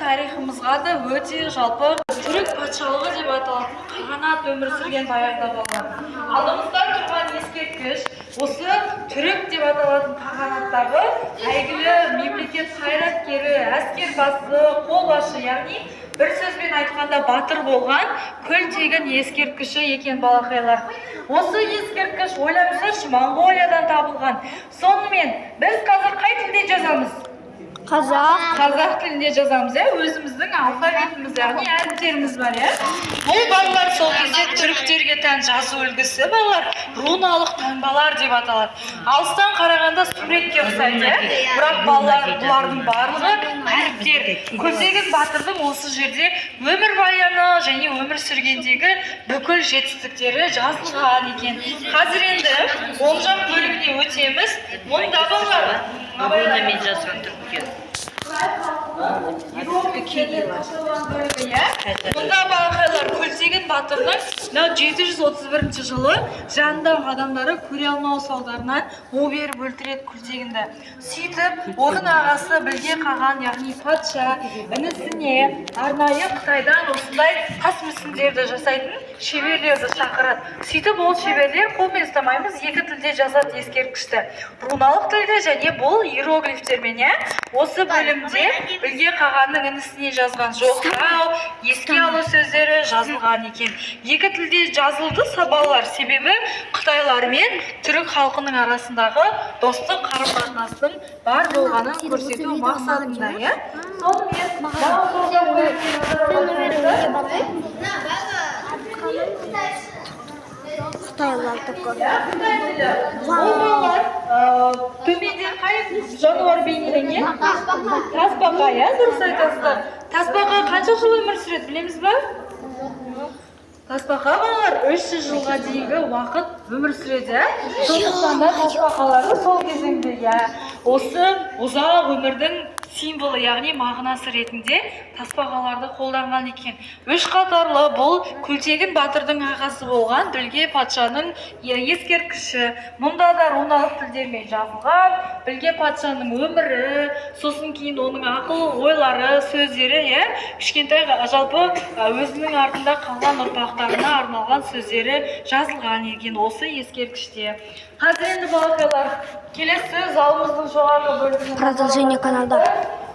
тарихымызға да өте жалпы түрік патшалығы деп аталатын қағанат өмір сүрген баяғыда болған. Алдымызда тұрған ескерткіш осы түрік деп аталатын қағанаттағы әйгілі мемлекет қайраткері, әскербасы, қолбасшы, яғни бір сөзбен айтқанда батыр болған күлтегін ескерткіші екен балақайлар. Осы ескерткіш ойлаңыздаршы, Монғолиядан табылған. Сонымен біз қазір қай тілде жазамыз? Қазақ тілінде жазамыз, өзіміздің алфавитіміз, яғни әріптеріміз бар, Бұл балалар сол кезде түріктерге тән жазу үлгісі балалар руналық таңбалар деп аталады. Алыстан қарағанда суретке ұқсайды, бірақ балалар бұлардың барлығы әріптер. Күлтегін батырдың осы жерде өмір баяны және өмір сүргендегі бүкіл жетістіктері жазылған екен. Қазір енді оң жақ бөлігіне өтеміз. Мұнда балалар Абонымен жазған түрікке. Мұнда балақайлар Күлтегін батырдың 731 жылы жанындағы адамдары көре алмау салдарынан у беріп өлтіреді Күлтегінді. Сөйтіп, оның ағасы Білге Қаған, яғни патша, інісіне арнайы Қытайдан осындай тас мүсіндерді жасайтын шеберлерді шақырады. Сөйтіп, ол шеберлер қолмен ұстамаймыз, екі тілде жазады ескерткішті. Руналық тілде және бұл иероглифтермен, Осы бөлімде Білге Қағанның інісіне жазған жоқтау, еске алу сөздері жазылған екен. Екі тілде жазылды сабалар, себебі Қытайлар мен түрік халқының арасындағы достық қарым-қатынастың бар болғанын көрсету мақсатында, төменде қай жануар бейнеленген? Тасбақа, дұрыс айтасыздар. Тасбақа қанша жыл өмір сүреді, білеміз ба? Тасбақа балалар 300 жылға дейінгі уақыт өмір сүреді. Сондықтан да тасбақаларды сол кезеңде, осы ұзақ өмірдің символы, яғни мағынасы ретінде тасбақаларды қолданған екен. Үш қатарлы бұл Күлтегін батырдың ағасы болған Білге патшаның ескерткіші. Мұнда да руналық тілдермен жазылған Білге патшаның өмірі, сосын кейін оның ақыл ойлары, сөздері, кішкентай жалпы өзінің артында қалған ұрпақтарына арналған сөздері жазылған екен осы ескерткіште. Қазір енді балақайлар, келесі залымыздың жоғарғы бөлігіне Продолжение каналда.